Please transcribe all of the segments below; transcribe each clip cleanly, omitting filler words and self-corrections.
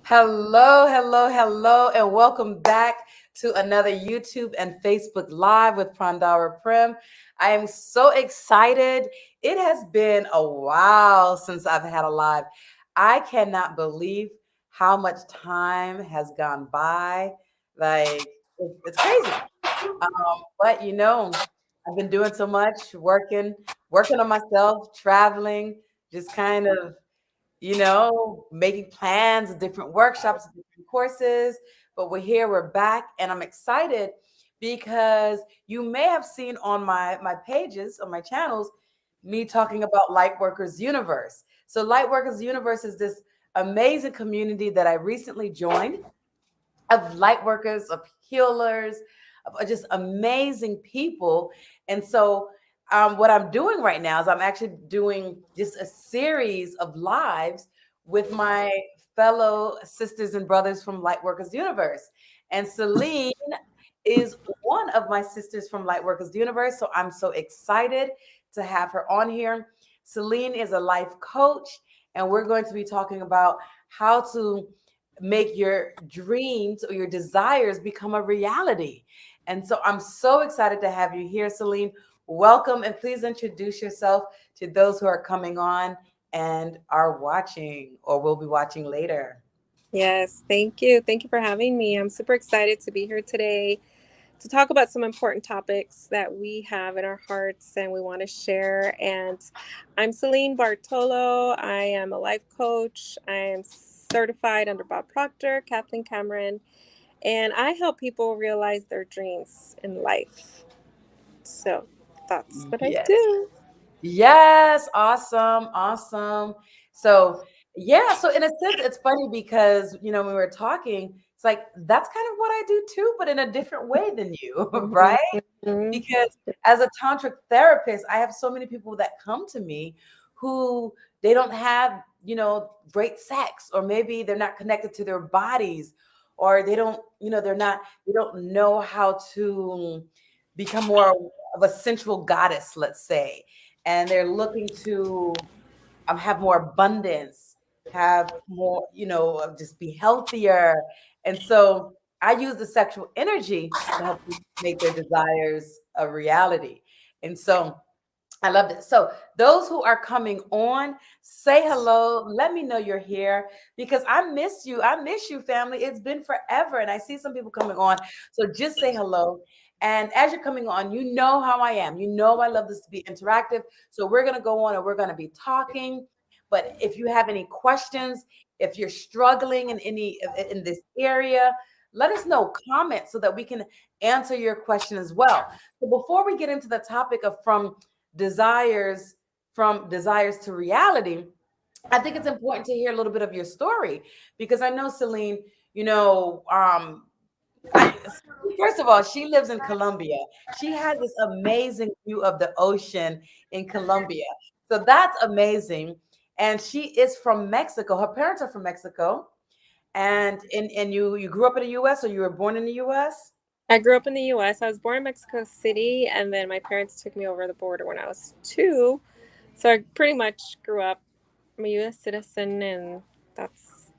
Hello, hello, hello, and welcome back to another YouTube and Facebook Live with Prandhara Prem. I am so excited. It has been a while since I've had a live. I cannot believe how much time has gone by. Like, it's crazy. But I've been doing so much, working on myself, traveling, just kind of making plans, different workshops, different courses. But we're here, we're back, and I'm excited because you may have seen on my pages, on my channels, me talking about Lightworkers Universe. So Lightworkers Universe is this amazing community that I recently joined of lightworkers, of healers, of just amazing people. And so what I'm doing right now is I'm actually doing just a series of lives with my fellow sisters and brothers from Lightworkers Universe. And Celine is one of my sisters from Lightworkers Universe. So I'm so excited to have her on here. Celine is a life coach, and we're going to be talking about how to make your dreams or your desires become a reality. And so I'm so excited to have you here, Celine. Welcome, and please introduce yourself to those who are coming on and are watching or will be watching later. Yes, thank you. Thank you for having me. I'm super excited to be here today to talk about some important topics that we have in our hearts and we want to share. And I'm Celine Bartolo. I am a life coach. I am certified under Bob Proctor, Kathleen Cameron, and I help people realize their dreams in life. So that's what I Yes. do. Yes, awesome, awesome. So, yeah, so in a sense, it's funny because, when we were talking, it's like that's kind of what I do too, but in a different way than you, Mhm, right? mhm. Because as a tantric therapist, I have so many people that come to me who they don't have, great sex, or maybe they're not connected to their bodies, or they don't, they don't know how to become more of a sensual goddess, let's say. And they're looking to have more abundance, have more, just be healthier. And so I use the sexual energy to help them make their desires a reality. And so I love it. So those who are coming on, say hello. Let me know you're here because I miss you. I miss you, family. It's been forever. And I see some people coming on. So just say hello. And as you're coming on, you know how I am. You know I love this to be interactive. So we're going to go on and we're going to be talking. But if you have any questions, if you're struggling in in this area, let us know. Comment so that we can answer your question as well. So before we get into the topic of desires desires to reality, I think it's important to hear a little bit of your story because I know Celine, you know, I first of all, she lives in Colombia. She has this amazing view of the ocean in Colombia. So that's amazing. And she is from Mexico. Her parents are from Mexico. And you grew up in the US, or you were born in the US? I grew up in the US. I was born in Mexico City, and then my parents took me over the border when I was 2. So I pretty much grew up. I'm a U.S. citizen, and that's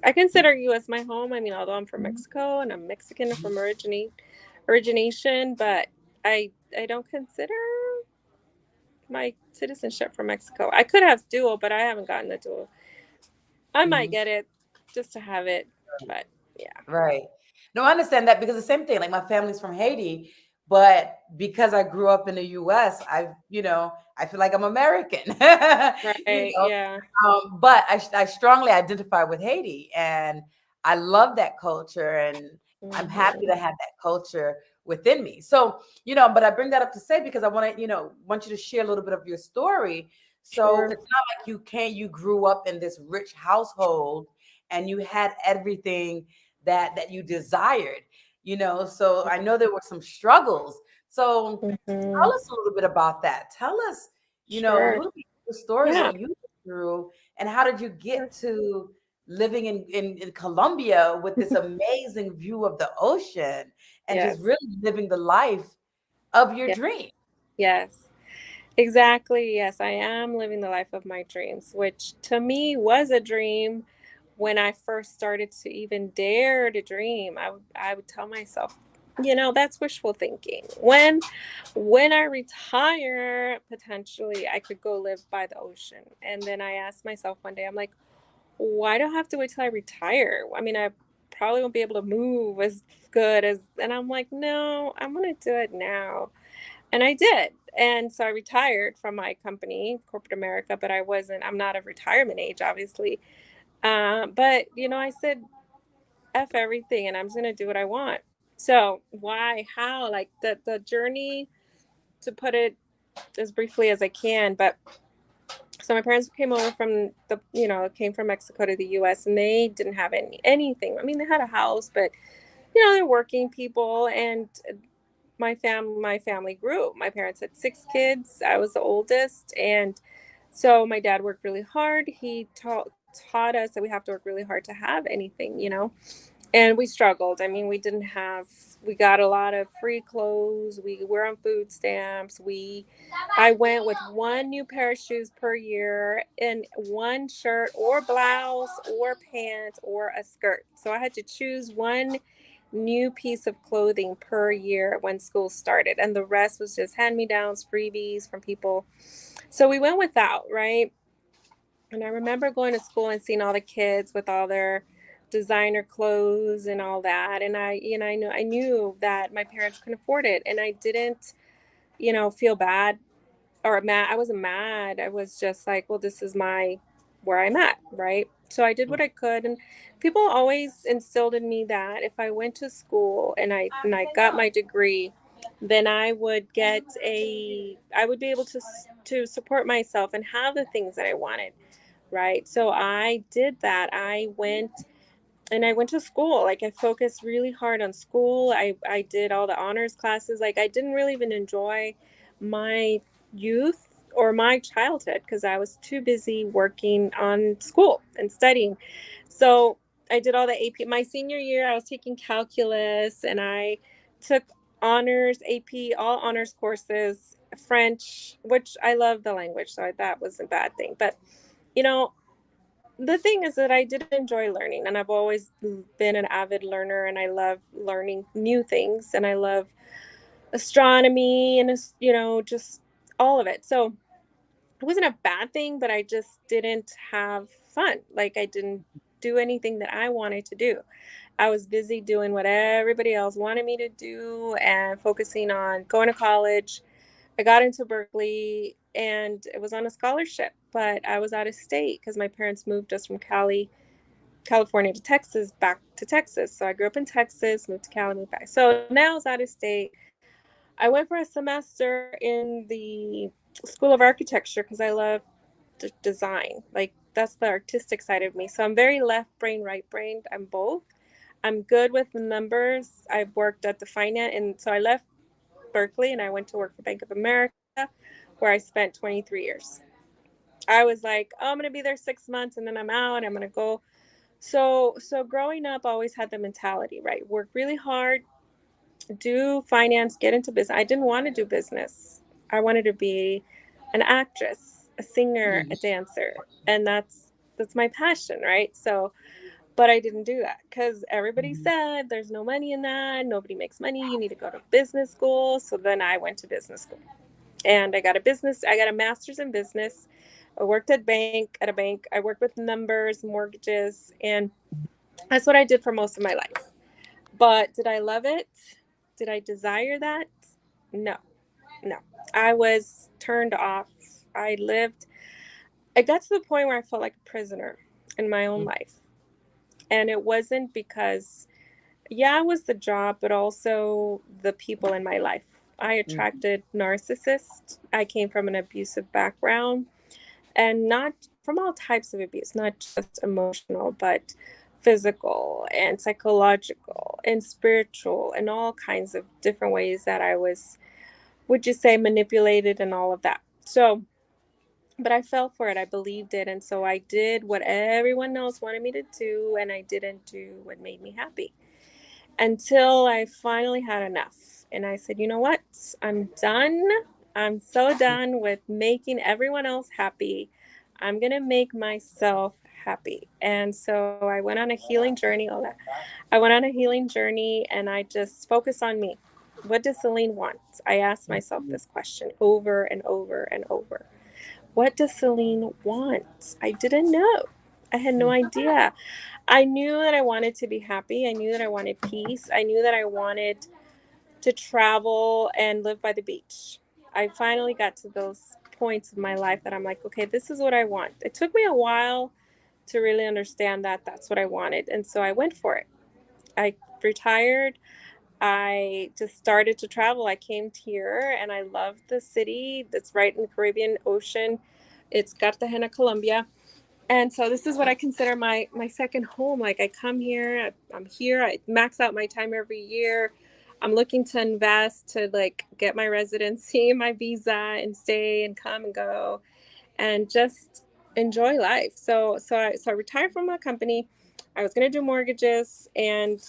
I consider U.S. my home. I mean, although I'm from Mexico and I'm Mexican from origination, but I don't consider my citizenship from Mexico. I could have dual, but I haven't gotten the dual. I might Mhm. get it just to have it, but yeah. Right. No, I understand that because the same thing, like my family's from Haiti, but because I grew up in the US, I feel like I'm American. you Right. know, Yeah. but I strongly identify with Haiti, and I love that culture, and I'm happy Hmm. to have that culture within me. So, but I bring that up to say because I want you to share a little bit of your story. So Sure. it's not like you grew up in this rich household and you had everything that you desired. So I know there were some struggles. So Hmm. tell us a little bit about that. Tell us, a Sure. little bit of the story, Yeah. what you went through, and how did you get to living in Colombia with this amazing view of the ocean and just Yes. really living the life of your Yeah. dream? Yes. Exactly. Yes, I am living the life of my dreams, which to me was a dream when I first started to even dare to dream, I would tell myself, that's wishful thinking. When I retire, potentially I could go live by the ocean. And then I asked myself one day, I'm like, why do I have to wait till I retire? I mean, I probably won't be able to move as good as, and I'm like, no, I'm going to do it now. And I did. And so I retired from my company, corporate America, but I'm not of retirement age, obviously. But, I said, F everything, and I'm just going to do what I want. So why, how, like the journey, to put it as briefly as I can, but so my parents came over from came from Mexico to the US, and they didn't have anything. I mean, they had a house, but they're working people, and my family grew. My parents had 6 kids. I was the oldest, and so my dad worked really hard. He taught us that we have to work really hard to have anything. And we struggled. I mean, we got a lot of free clothes. We were on food stamps. I went with one new pair of shoes per year, and one shirt or blouse or pants or a skirt. So I had to choose one new piece of clothing per year when school started. And the rest was just hand-me-downs, freebies from people. So we went without, right? And I remember going to school and seeing all the kids with all their designer clothes and all that. And I knew that my parents couldn't afford it. And I didn't, feel bad or mad. I wasn't mad. I was just like, well, this is where I'm at. Right. So I did what I could. And people always instilled in me that if I went to school and I got my degree, then I would I would be able to support myself and have the things that I wanted. Right. So I did that. I went to school. Like, I focused really hard on school. I did all the honors classes. Like, I didn't really even enjoy my youth or my childhood because I was too busy working on school and studying. So I did all the AP. My senior year, I was taking calculus, and I took honors, AP, all honors courses, French, which I love the language, so that was a bad thing. But, you know, the thing is that I did enjoy learning, and I've always been an avid learner, and I love learning new things, and I love astronomy and just all of it. So it wasn't a bad thing, but I just didn't have fun. Like, I didn't do anything that I wanted to do. I was busy doing what everybody else wanted me to do and focusing on going to college. I got into Berkeley, and it was on a scholarship, but I was out of state because my parents moved us from California to Texas, back to Texas. So I grew up in Texas, moved to Cali, moved back. So now I was out of state. I went for a semester in the School of Architecture because I love design. Like, that's the artistic side of me. So I'm very left brain, right brain. I'm both. I'm good with the numbers. I've worked at the finance, and so I left Berkeley and I went to work for Bank of America, where I spent 23 years. I was like, oh, I'm going to be there 6 months and then I'm out. I'm going to go. So growing up, I always had the mentality, right? Work really hard, do finance, get into business. I didn't want to do business. I wanted to be an actress, a singer, a dancer. And that's my passion, right? So, but I didn't do that because everybody said there's no money in that. Nobody makes money. You need to go to business school. So then I went to business school, and I got a master's in business. I worked at a bank. I worked with numbers, mortgages, and that's what I did for most of my life. But did I love it? Did I desire that? No, no. I was turned off. I got to the point where I felt like a prisoner in my own life. And it wasn't because, yeah, it was the job, but also the people in my life. I attracted narcissists. I came from an abusive background, and not from all types of abuse, not just emotional, but physical and psychological and spiritual and all kinds of different ways that I was, would you say, manipulated and all of that. So, but I fell for it. I believed it. And so I did what everyone else wanted me to do, and I didn't do what made me happy until I finally had enough. And I said, you know what? I'm done. I'm so done with making everyone else happy. I'm going to make myself happy. And so I went on a healing journey. I went on a healing journey and I just focused on me. What does Celine want? I asked myself this question over and over and over. What does Celine want? I didn't know. I had no idea. I knew that I wanted to be happy. I knew that I wanted peace. I knew that I wanted to travel and live by the beach. I finally got to those points of my life that I'm like, okay, this is what I want. It took me a while to really understand that that's what I wanted. And so I went for it. I retired. I just started to travel. I came here and I love the city that's right in the Caribbean Ocean. It's Cartagena, Colombia. And so this is what I consider my second home. Like I come here, I'm here, I max out my time every year. I'm looking to invest to like get my residency, my visa, and stay and come and go and just enjoy life. So I retired from my company. I was gonna do mortgages, and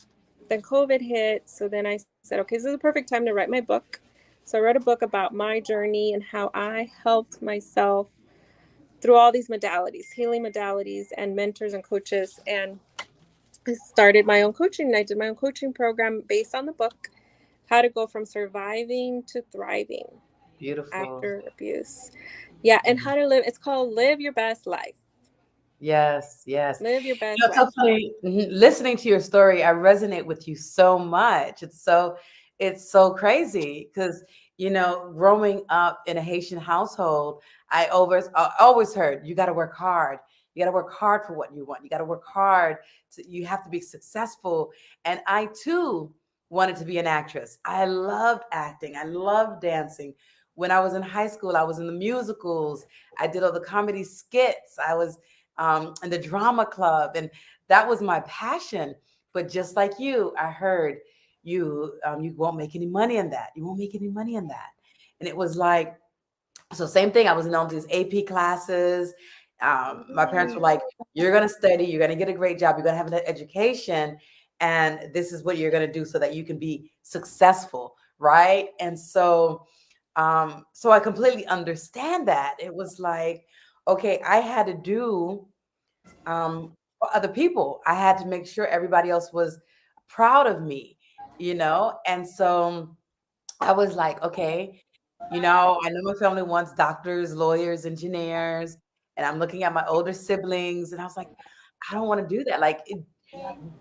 then COVID hit. So then I said, okay, this is the perfect time to write my book. So I wrote a book about my journey and how I helped myself through all these modalities, healing modalities, and mentors and coaches. And I started my own coaching. I did my own coaching program based on the book, How to Go from Surviving to Thriving Beautiful. After Abuse. Yeah, and how to live. It's called Live Your Best Life. Yes, yes. Live your best It's so life. funny. Listening to your story, I resonate with you so much. It's so crazy because growing up in a Haitian household, I always heard you got to work hard. You got to work hard for what you want. You got to work hard. You have to be successful. And I too wanted to be an actress. I loved acting. I loved dancing. When I was in high school, I was in the musicals. I did all the comedy skits. I was in the drama club, and that was my passion. But just like you, I heard you won't make any money in that. You won't make any money in that. And it was like, so same thing. I was in all these AP classes. My parents were like, "You're gonna study. You're gonna get a great job. You're gonna have an education, and this is what you're gonna do so that you can be successful, right?" And so I completely understand that. It was like, okay, I had to do for other people. I had to make sure everybody else was proud of me. And so I was like, okay, I know my family wants doctors, lawyers, engineers, and I'm looking at my older siblings, and I was like, I don't want to do that. Like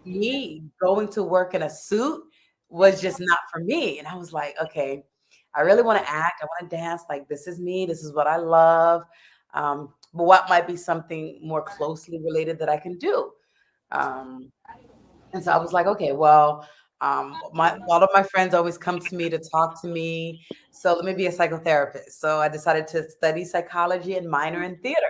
me going to work in a suit was just not for me. And I was like, okay, I really want to act. I want to dance. Like this is me. This is what I love. But what might be something more closely related that I can do? Um, and so I was like, okay, well, my a lot of my friends always come to me to talk to me. So let me be a psychotherapist. So I decided to study psychology and minor in theater.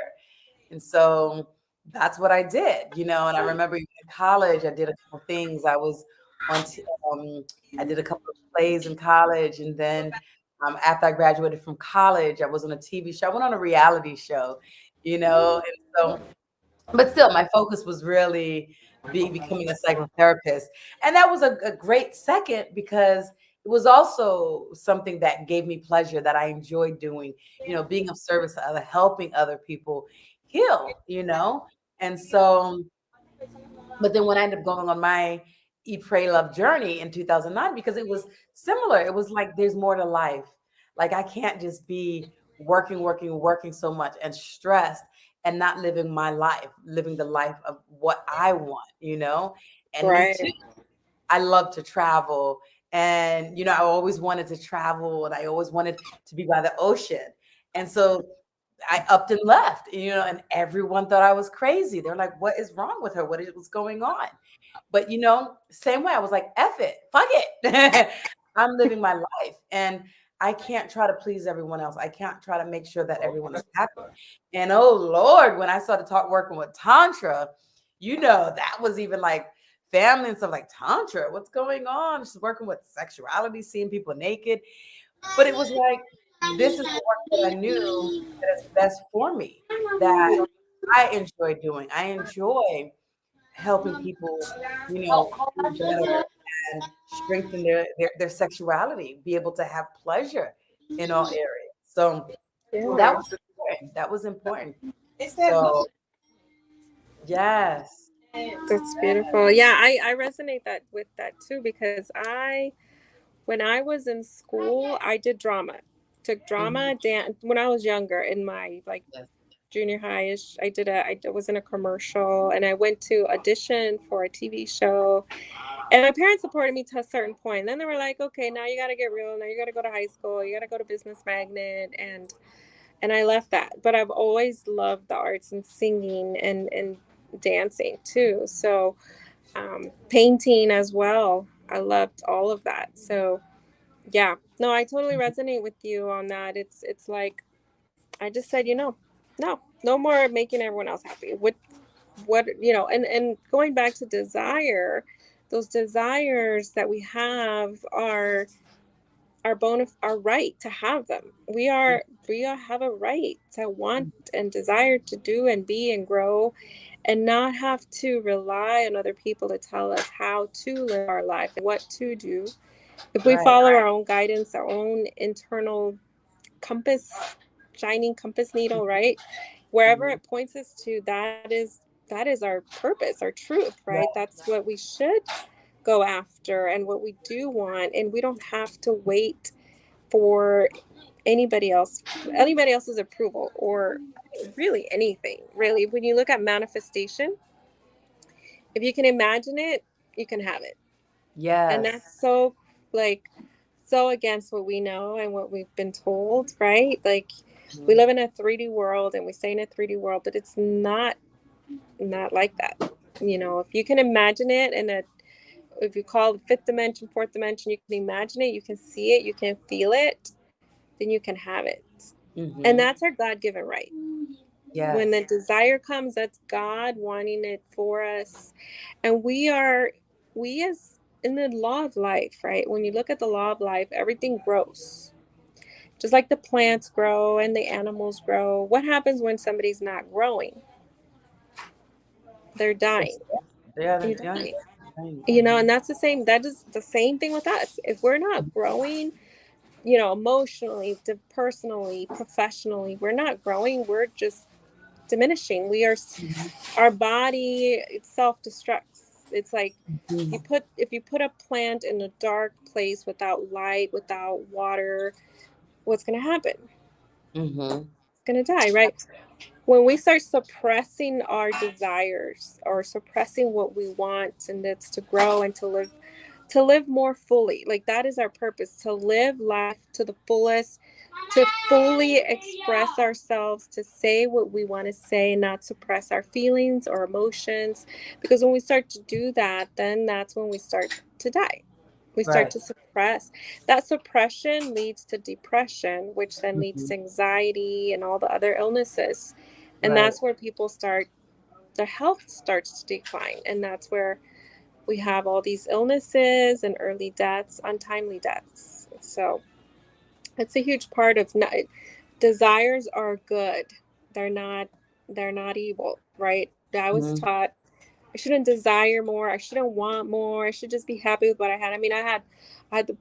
And so that's what I did. And I remember in college, I did a couple things. On, t- um, I did a couple of plays in college. And then after I graduated from college, I was on a TV show. I went on a reality show. And so but still my focus was really becoming a psychotherapist, and that was a great second because it was also something that gave me pleasure, that I enjoyed doing, being of service to other, helping other people heal. And so but then when I ended up going on my Eat, Pray, Love journey in 2009, because it was similar, it was like there's more to life. Like I can't just be working, working, working so much and stressed and not living my life, living the life of what I want. And me too. Right. I love to travel. And I always wanted to travel, and I always wanted to be by the ocean. And so I upped and left, and everyone thought I was crazy. They're like, what is wrong with her? What's going on? But same way, I was like, F it, fuck it. I'm living my life. And I can't try to please everyone else. I can't try to make sure that everyone is happy. And oh Lord, when I started working with Tantra, that was even like family and stuff like Tantra. What's going on? She's working with sexuality, seeing people naked. But it was like, this is the work that I knew that is best for me, that I enjoy doing. I enjoy helping people, do better and strengthen their sexuality, be able to have pleasure in all areas. So that Yeah. was important. That was important. So Yes. That's beautiful. Yeah, I resonate that with that too, because when I was in school, I did drama. Took Hmm. drama dance when I was younger in my like Yes. junior high-ish. I was in a commercial, and I went to audition for a TV show. And my parents supported me to a certain point. And then they were like, okay, now you got to get real. Now you got to go to high school. You got to go to business magnet. And I left that. But I've always loved the arts and singing and dancing too. So painting as well. I loved all of that. So yeah, no, I totally resonate with you on that. It's like I just said, no more making everyone else happy. What, and going back to desire, those desires that we have are our right to have them. We have a right to want and desire to do and be and grow, and not have to rely on other people to tell us how to live our life and what to do. If we Right. follow our own guidance, our own internal compass, shining compass needle, right? Wherever Mhm. it points us to, that is our purpose, our truth, right? Right. That's what we should go after and what we do want. And we don't have to wait for anybody else's approval, or really anything. Really, when you look at manifestation, if you can imagine it, you can have it. And Yes. that's like so against what we know and what we've been told, right? Like we Mhm. live in a 3D world, and we stay in a 3D world, but it's not like that. If you can imagine it in a if you call it fifth dimension, fourth dimension, you can imagine it, you can see it, you can feel it, then you can have it. And Hmm. that's our God-given right. When the Yes. desire comes, that's God wanting it for us. And we as in the law of life, right? When you look at the law of life, everything grows. Just like the plants grow and the animals grow. What happens when somebody's not growing? They're Yes. dying. Yeah. You Yeah. die. Hmm. And that is the same thing with us. If we're not growing, emotionally, personally, professionally, we're not growing, we're just diminishing. Hmm. Our body, it self-destructs. It's like Hmm. if you put a plant in a dark place without light, without water, what's going to happen? Hmm. It's going to die, right? When we start suppressing our desires or suppressing what we want, and it's to grow and to live more fully, like that is our purpose, to live life to the fullest, to fully express ourselves, to say what we want to say, not suppress our feelings or emotions. Because when we start to do that, then that's when we start to die. We start Right. to suppress. That suppression leads to depression, which then leads Hmm. to anxiety and all the other illnesses. And Right. that's where their health starts to decline. And that's where we have all these illnesses and early deaths, untimely deaths. So it's a huge part of desires are good. They're not they're not evil, right? I was Hmm. taught I shouldn't desire more. I shouldn't want more. I should just be happy with what I had. I mean, I had the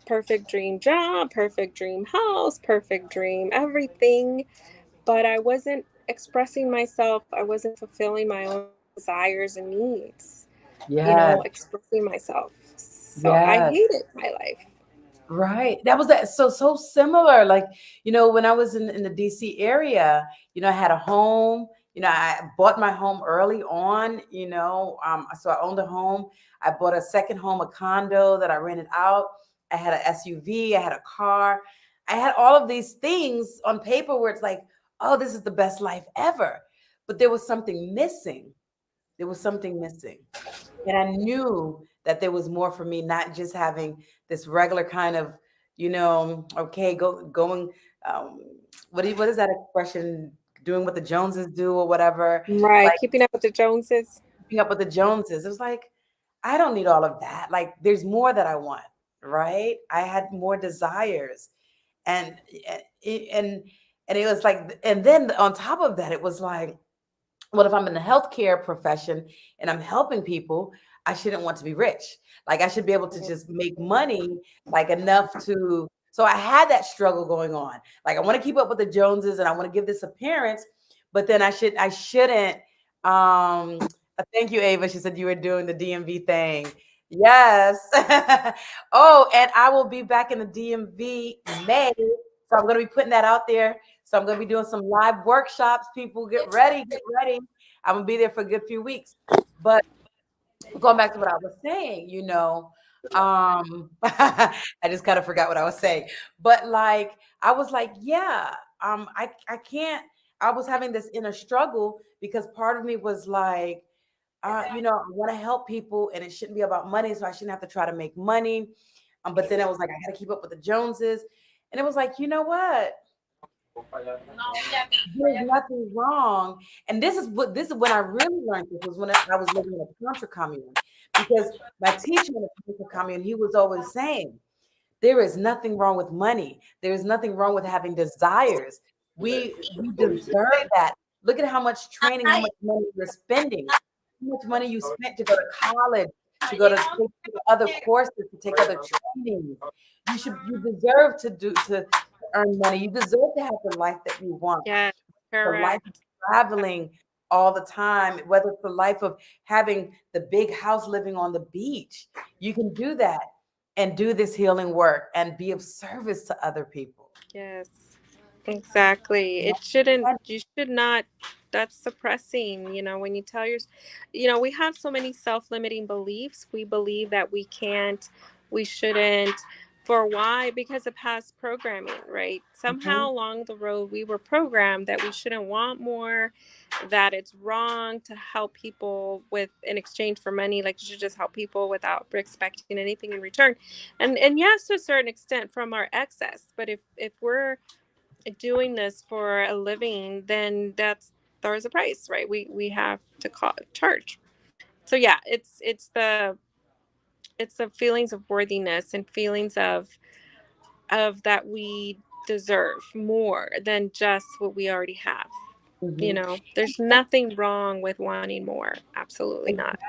perfect dream job, perfect dream house, perfect dream everything, but I wasn't expressing myself. I wasn't fulfilling my own desires and needs, Yes. expressing myself. So I Yes. hated my life. Right. That was that so similar. Like, when I was in the DC area, I had a home. I bought my home early on, so I owned a home. I bought a second home, a condo that I rented out. I had an SUV, I had a car. I had all of these things on paper where it's like, oh, this is the best life ever. But there was something missing. There was something missing. And I knew that there was more for me, not just having this regular kind of, okay, going, um, what is that expression? Doing what the Joneses do or whatever, Right. like Keeping up with the Joneses. keeping up with the Joneses. It was like, I don't need all of that. Like, there's more that I want, right? I had more desires, and and and it was like, and then on top of that, it was like, what if I'm in the healthcare profession and I'm helping people? I shouldn't want to be rich. Like, I should be able to just make money, like enough to. So I had that struggle going on. Like, I want to keep up with the Joneses and I want to give this appearance, but then I shouldn't. Thank you, Ava. She said you were doing the DMV thing. Yes. Oh, and I will be back in the DMV May. So I'm going to be putting that out there. So I'm going to be doing some live workshops. People get ready, get ready. I'm going to be there for a good few weeks. But going back to what I was saying, I just kind of forgot what I was saying. But like I was like, yeah, I can't. I was having this inner struggle because part of me was like, I want to help people and it shouldn't be about money, so I shouldn't have to try to make money. But then I was like, I got to keep up with the Joneses, and it was like, you know what? There's nothing wrong. And this is when I really learned this was when I was living in a Tantra commune. Because my teacher in the Tantra commune, he was always saying, there is nothing wrong with money. There is nothing wrong with having desires. We deserve that. Look at how much training, how much money you're spending, how much money you spent to go to college, to go to take other courses, to take other trainings. You deserve to earn money. You deserve to have the life that you want. Yeah, The life of correct. traveling all the time, whether it's the life of having the big house living on the beach. You can do that and do this healing work and be of service to other people. Yes, exactly. It shouldn't, you should not, that's suppressing, when you tell we have so many self-limiting beliefs. We believe that we can't, we shouldn't. For why? Because of past programming, right? Mhm, Somehow along the road, we were programmed that we shouldn't want more, that it's wrong to help people with in exchange for money. Like you should just help people without expecting anything in return. And yes, to a certain extent from our excess. But if we're doing this for a living, then there's a price, right? We have to charge. So yeah, it's the feelings of worthiness and feelings of that we deserve more than just what we already have. mhm. There's nothing wrong with wanting more. Absolutely not.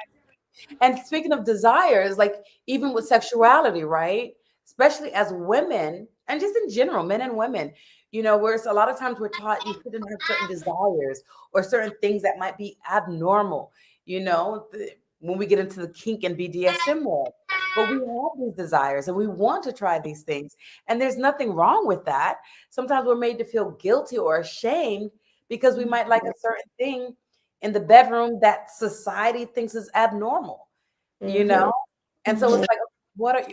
And speaking of desires, like even with sexuality, right? Especially as women, and just in general, men and women, whereas a lot of times we're taught you shouldn't have certain desires or certain things that might be abnormal, when we get into the kink and BDSM world. But we have these desires and we want to try these things. And there's nothing wrong with that. Sometimes we're made to feel guilty or ashamed because we might like a certain thing in the bedroom that society thinks is abnormal, you Mm-hmm. know? And so it's like,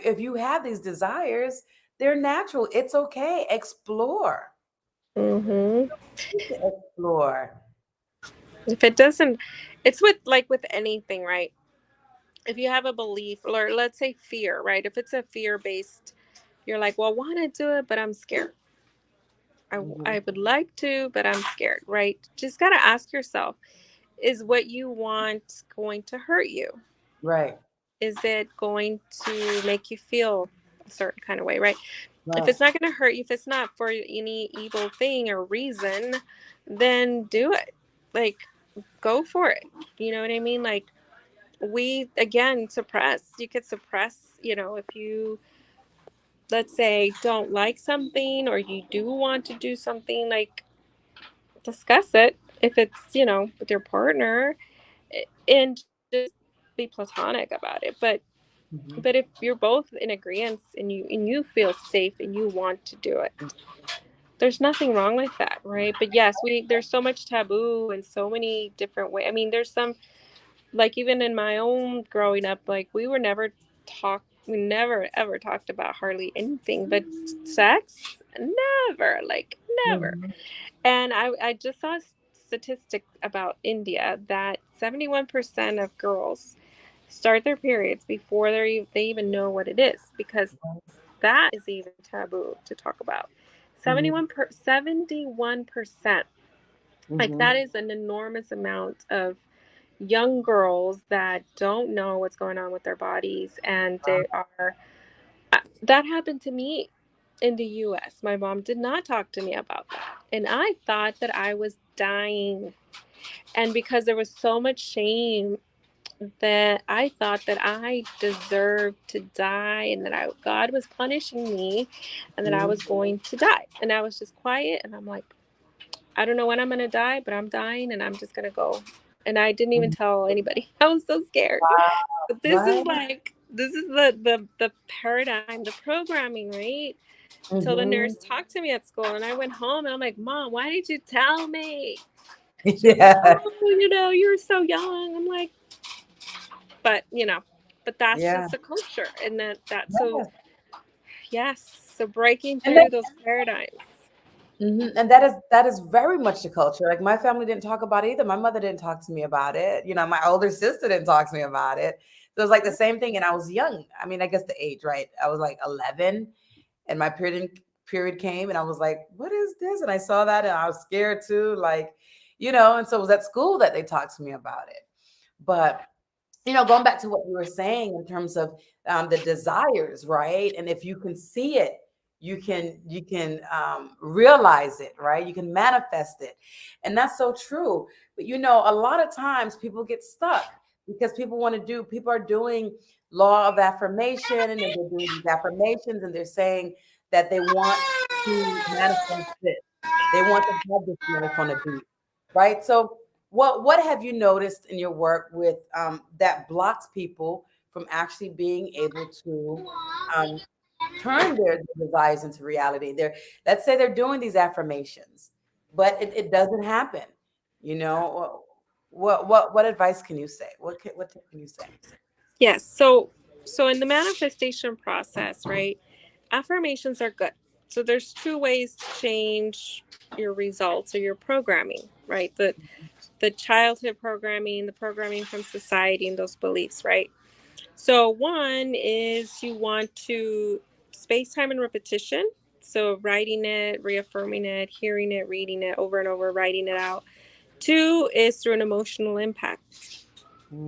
if you have these desires, they're natural. It's okay. Explore. Mm-hmm. Explore. If it doesn't, it's with anything, right? If you have a belief, or let's say fear, right? If it's a fear based, you're like, well, I want to do it, but I'm scared. Mhm. I would like to, but I'm scared, right? Just got to ask yourself, is what you want going to hurt you? Right. Is it going to make you feel a certain kind of way, right? If Right. it's not going to hurt you, if it's not for any evil thing or reason, then do it. Like, go for it. You know what I mean? Like, we again suppress. You could suppress, if you, let's say, don't like something or you do want to do something, like, discuss it if it's, with your partner, and just be platonic about it. But Mhm. if you're both in agreement and you feel safe and you want to do it, there's nothing wrong with that, right? But yes, there's so much taboo and so many different ways. I mean, there's some, like, even in my own growing up, like, we never ever talked about hardly anything but sex. Never, like, never. Mhm. And I just saw a statistic about India that 71% of girls start their periods before they even know what it is, because that is even taboo to talk about. Mhm. 71%. Like, Mhm. that is an enormous amount of young girls that don't know what's going on with their bodies, and they are that happened to me in the US. My mom did not talk to me about that, and I thought that I was dying. And because there was so much shame, that I thought that I deserved to die, and that God was punishing me, and that I Mhm. was going to die. And I was just quiet, and I'm like, I don't know when I'm going to die, but I'm dying, and I'm just going to go. and I didn't even Mhm. tell anybody. I was so scared. But this is Right. like this is the paradigm, the programming, right? Till the nurse Hmm. talked to me at school, and I went home and I'm like, Mom, why did you tell me? She was like, Yeah. oh, you're so young. I'm like, but but that's Yeah. just the culture, and that so Yeah. yes, so breaking And that, through those paradigms. and that is very much the culture. Like my family didn't talk about it either. My mother didn't talk to me about it. My older sister didn't talk to me about it. So it was like the same thing. And I was young. I mean, I guess the age, right? I was like 11, and my period came, and I was like, "What is this?" And I saw that, and I was scared too. And so it was at school that they talked to me about it. But going back to what you were saying in terms of the desires, right? And if you can see it, you can realize it, right? You can manifest it, and that's so true. But a lot of times people get stuck because people are doing law of affirmation, and then they're doing these affirmations, and they're saying that they want to manifest this. They want to have this life on a beach, right? So what have you noticed in your work with that blocks people from actually being able to um, turn their desires into reality? Let's say they're doing these affirmations, but it doesn't happen. You know, what advice can you say? What tip can you say? Yes. So in the manifestation process, right? Affirmations are good. So there's two ways to change your results or your programming, right? The childhood programming, the programming from society and those beliefs, right? So one is you want to space time and repetition. So writing it, reaffirming it, hearing it, reading it over and over, writing it out. Two is through an emotional impact.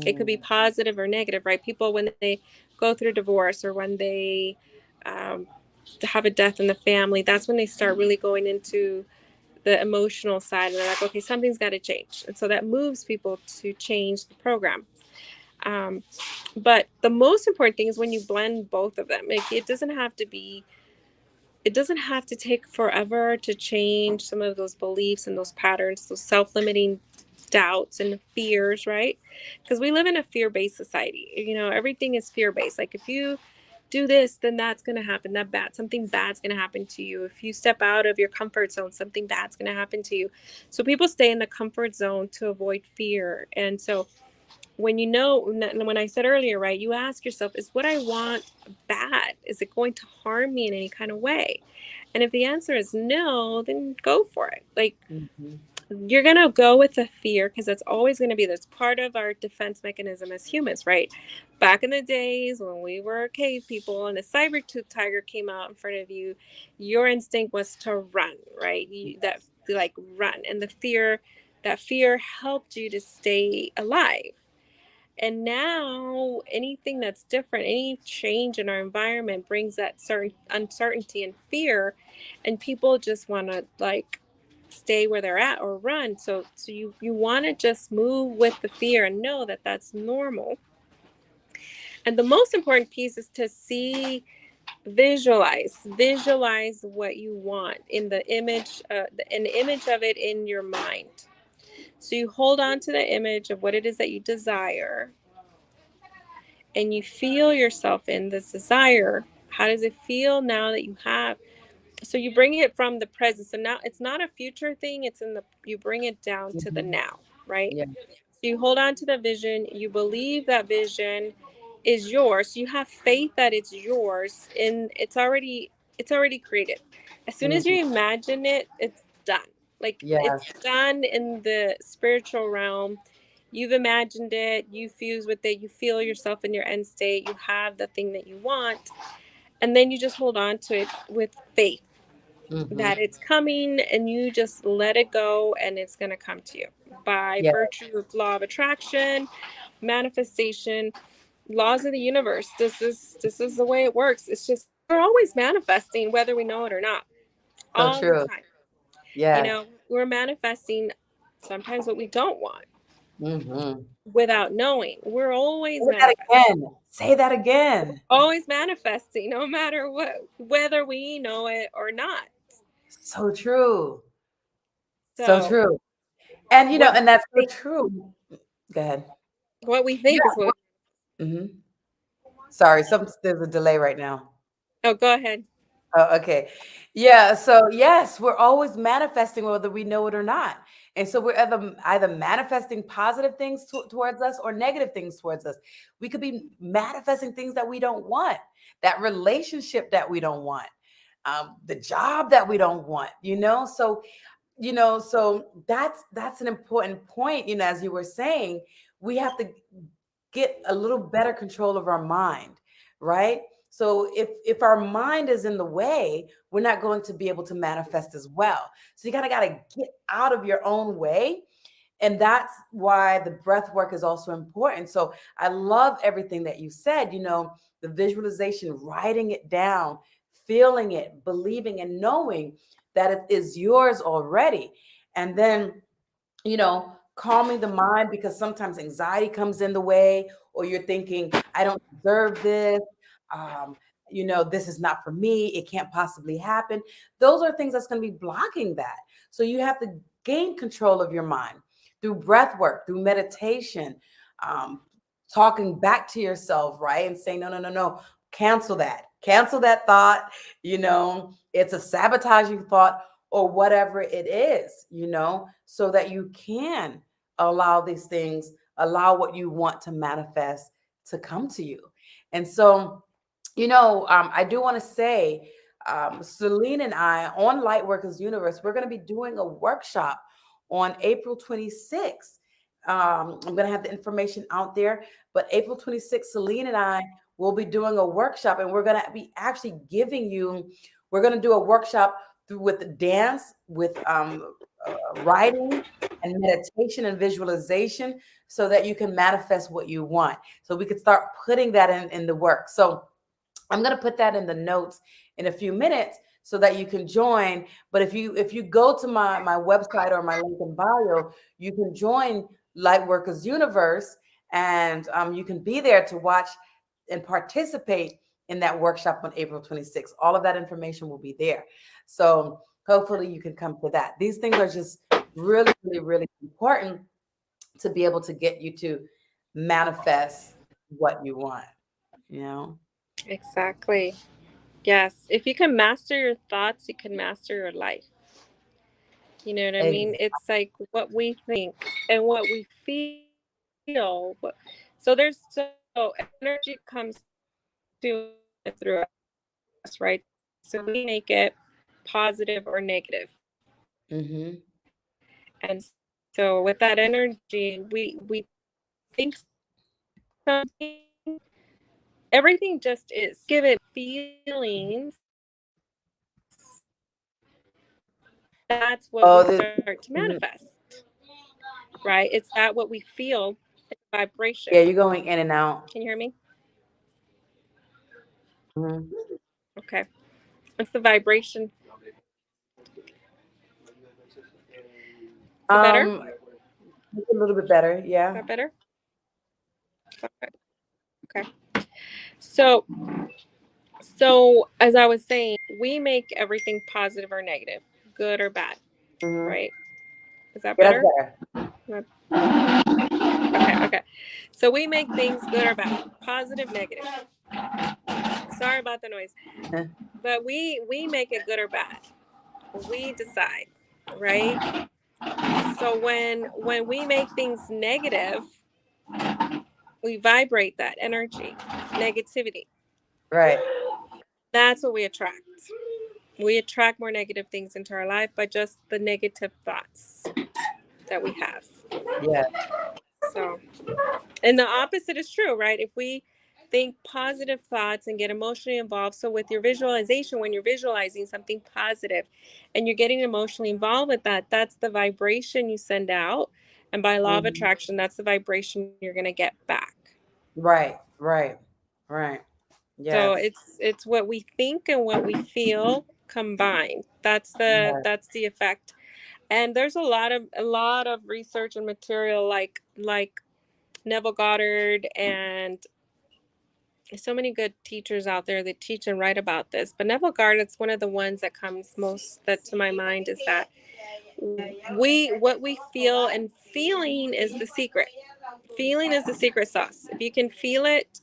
It could be Mm, positive or negative, right? People, when they go through divorce or when they um, have a death in the family, that's when they start really going into the emotional side. And they're like, okay, something's got to change. And so that moves people to change the program. Um, but the most important thing is when you blend both of them. Like it doesn't have to take forever to change some of those beliefs and those patterns, those self-limiting doubts and fears, right? Because we live in a fear-based society. Everything is fear-based. Like if you do this, then that's going to happen. Something bad's going to happen to you. If you step out of your comfort zone, something bad's going to happen to you. So people stay in the comfort zone to avoid fear. And so when I said earlier, right, you ask yourself, is what I want bad? Is it going to harm me in any kind of way? And if the answer is no, then go for it. Like, mhm, you're going to go with the fear because that's always going to be that's part of our defense mechanism as humans, right? Back in the days when we were cave people and a saber-tooth tiger came out in front of you, your instinct was to run, right? That like run, and that fear helped you to stay alive. And now anything that's different, any change in our environment brings that certain uncertainty and fear, and people just want to like stay where they're at or run. So you want to just move with the fear and know that that's normal. And the most important piece is to see, visualize what you want in the image, an image of it in your mind. So you hold on to the image of what it is that you desire, and you feel yourself in this desire. How does it feel now that you have? So you bring it from the present. So now it's not a future thing, it's in the you bring it down to the mhm. now, right? Yeah. So you hold on to the vision, you believe that vision is yours. You have faith that it's yours, and it's already created. As soon as Mhm. you imagine it, it's done. Like it's Yes. done in the spiritual realm. You've imagined it, you fuse with it, you feel yourself in your end state, you have the thing that you want, and then you just hold on to it with faith Hmm. that it's coming, and you just let it go, and it's going to come to you by Yeah. virtue of law of attraction, manifestation, laws of the universe. This is the way it works. It's just we're always manifesting whether we know it or not, So all the true. time. Yeah. We're manifesting sometimes what we don't want Hmm. without knowing. We're always Say that manifesting. again. Say that again. Always manifesting, no matter what, whether we know it or not. So true. So So true. And what and that's so think true. Go ahead. What we think is what Hmm. Sorry, there's a delay right now. Oh, go ahead. Oh, okay. Yeah. So yes, we're always manifesting whether we know it or not. And so we're either manifesting positive things towards us or negative things towards us. We could be manifesting things that we don't want, that relationship that we don't want, the job that we don't want, So, so that's an important point, as you were saying, we have to get a little better control of our mind, right? So if our mind is in the way, we're not going to be able to manifest as well. So you kind of got to get out of your own way, and that's why the breath work is also important. So I love everything that you said, the visualization, writing it down, feeling it, believing and knowing that it is yours already. And then, calming the mind, because sometimes anxiety comes in the way, or you're thinking, I don't deserve this. Um, this is not for me. It can't possibly happen. Those are things that's going to be blocking that. So you have to gain control of your mind through breath work, through meditation, um, talking back to yourself, right? And saying, no, no, no, no, cancel that thought. It's a sabotaging thought, or whatever it is, so that you can allow these things, allow what you want to manifest to come to you. And so, I do want to say, Celine and I on Lightworkers Universe, we're going to be doing a workshop on April 26th. I'm going to have the information out there, but April 26th, Celine and I will be doing a workshop, and we're going to be actually we're going to do a workshop with the dance, with writing and meditation and visualization, so that you can manifest what you want. So we could start putting that in the work. So I'm going to put that in the notes in a few minutes so that you can join. But if you go to my website or my link in bio, you can join Lightworkers Universe, and you can be there to watch and participate in that workshop on April 26th. All of that information will be there. So hopefully you can come to that. These things are just really, really, really important to be able to get you to manifest what you want, you know? Exactly. Yes. If you can master your thoughts, you can master your life. You know what I mean? It's like what we think and what we feel. So there's energy comes to through us, right? So we make it positive or negative. Mm-hmm. And so with that energy, we think something, everything just is. Give it feelings. That's what we Oh, start to mhm. manifest, right? It's that what we feel, it's vibration. Yeah, you're going in and out. Can you hear me? Mhm. Okay. It's the vibration. Is it better? Um, it's a little bit better. Is Yeah. that better? Okay. So, so as I was saying, we make everything positive or negative, good or bad, Mm-hmm. right? Is that Yeah, that's better? better. Okay, okay. So we make things good or bad, positive, negative. Sorry about the noise, but we make it good or bad. We decide, right? So when we make things negative, we vibrate that energy, negativity. Right. That's what we attract. We attract more negative things into our life by just the negative thoughts that we have. Yeah. So, and the opposite is true, right? If we think positive thoughts and get emotionally involved, so with your visualization, when you're visualizing something positive and you're getting emotionally involved with that, that's the vibration you send out. And by law of Mhm. attraction, that's the vibration you're going to get back. Right. Right. Right. So Yes. it's what we think and what we feel combined. Yeah. That's the effect. And there's a lot of research and material like Neville Goddard and so many good teachers out there that teach and write about this. But Neville Goddard's one of the ones that comes most that to my mind is that what we feel and feeling is the secret. Feeling is the secret sauce. If you can feel it,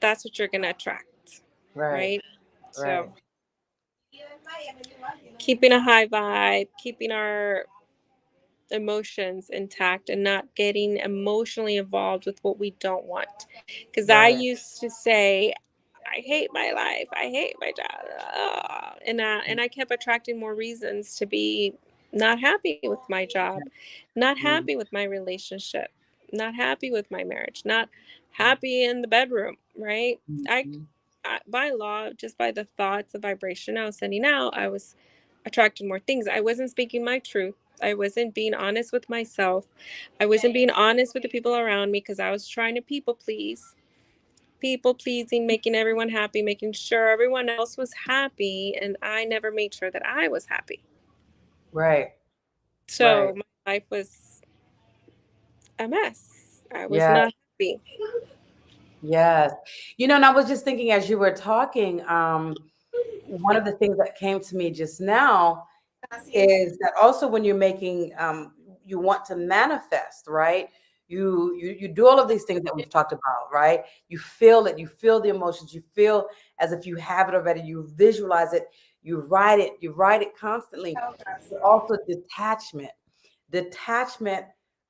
that's what you're going to attract, Right. right? Right. So keeping a high vibe, keeping our emotions intact and not getting emotionally involved with what we don't want. Because I Right. used to say, I hate my life, I hate my job, and I kept attracting more reasons to be not happy with my job, not Mm-hmm. happy with my relationship, not happy with my marriage, not happy in the bedroom, right? I, Mm-hmm. by law, just by the thoughts, the vibration I was sending out, I was attracting more things. I wasn't speaking my truth. I wasn't being honest with myself. I wasn't being honest with the people around me because I was trying to people pleasing, making everyone happy, making sure everyone else was happy, and I never made sure that I was happy. Right. Right. So my life was a mess. I was Yeah. not happy. Yes. And I was just thinking as you were talking, one of the things that came to me just now is that also when you're making you want to manifest, right? You do all of these things that we've talked about, right? You feel it, you feel the emotions, you feel as if you have it already, you visualize it, you write it constantly. But also detachment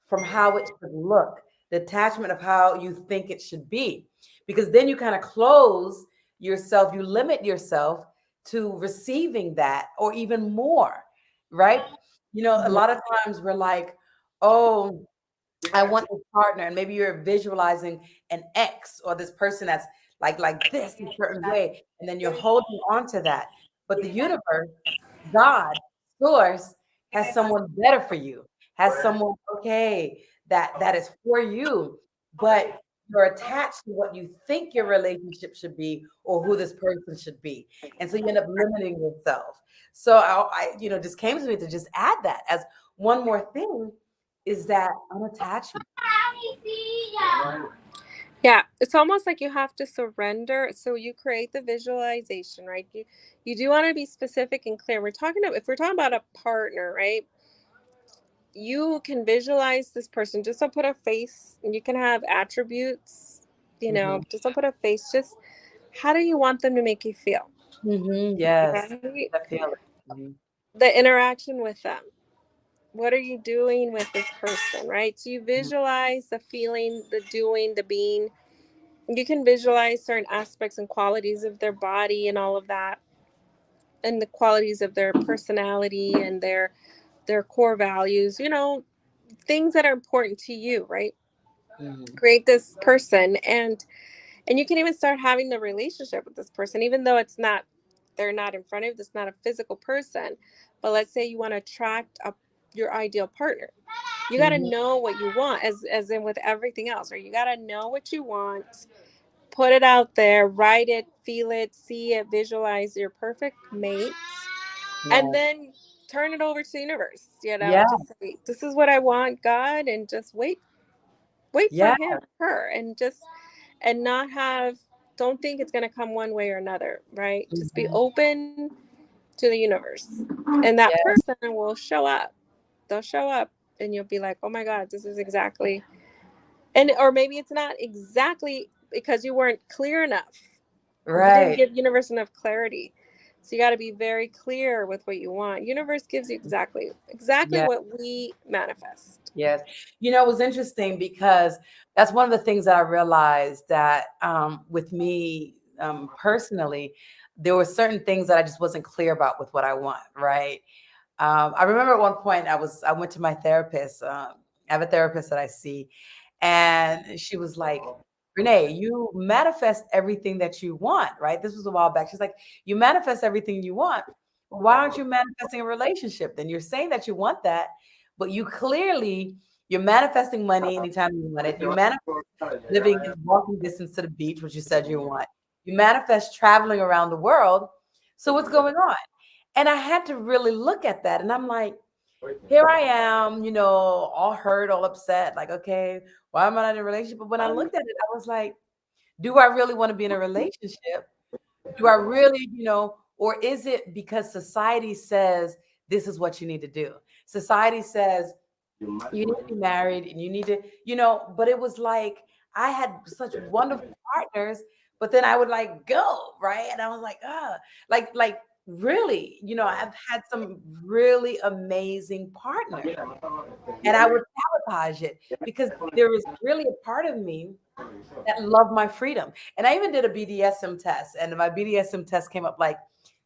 from how it should look, detachment of how you think it should be. Because then you kind of close yourself, you limit yourself to receiving that or even more, right? A Mhm. lot of times we're like, oh, I want this partner, and maybe you're visualizing an ex or this person that's like this in a certain way, and then you're holding on to that. But the universe, God, source has someone better for you, has someone okay that is for you, but you're attached to what you think your relationship should be or who this person should be, and so you end up limiting yourself. So just came to me to just add that as one more thing is that unattachment. Yeah, it's almost like you have to surrender. So you create the visualization, right? You do want to be specific and clear. If we're talking about a partner, right? You can visualize this person. Just don't put a face, and you can have attributes, Hmm. just don't put a face. Just how do you want them to make you feel, Hmm. Yes, right? I feel it. Hmm. The interaction with them. What are you doing with this person, right? So you visualize the feeling, the doing, the being. You can visualize certain aspects and qualities of their body and all of that, and the qualities of their personality and their core values, things that are important to you, right? Hmm. Create this person, and you can even start having the relationship with this person, even though they're not in front of you, it's not a physical person. But let's say you want to attract your ideal partner. You got to Hmm. know what you want, as in with everything else, right? You got to know what you want, put it out there, write it, feel it, see it, visualize your perfect mate, and Yeah. then turn it over to the universe. Yeah. Just say, this is what I want, God, and just wait for Yeah. him, her, and not have, don't think it's going to come one way or another, right? Just be Hmm. open to the universe, and that Yeah. person will show up. They'll show up, and you'll be like, oh my God, this is exactly. And or maybe it's not exactly because you weren't clear enough. You didn't Right. give universe enough clarity. So you got to be very clear with what you want. Universe gives you exactly Yeah. what we manifest. Yes. It was interesting because that's one of the things that I realized that with me personally, there were certain things that I just wasn't clear about with what I want, right? I remember at one point I went to my therapist. I have a therapist that I see, and she was like, "Renee, you manifest everything that you want, right?" This was a while back. She's like, "You manifest everything you want. Why aren't you manifesting a relationship? Then you're saying that you want that, but you're manifesting money anytime you want it. You manifest living in walking distance to the beach, which you said you want. You manifest traveling around the world. So what's going on?" And I had to really look at that. And I'm like, here I am, all hurt, all upset. Like, okay, why am I not in a relationship? But when I looked at it, I was like, do I really want to be in a relationship? Do I really, or is it because society says this is what you need to do? Society says You need to be married and you need to, but it was like I had such wonderful partners, but then I would like go, right? And I was like, like really, I've had some really amazing partners and I would sabotage it because there was really a part of me that loved my freedom. And I even did a BDSM test, and my BDSM test came up like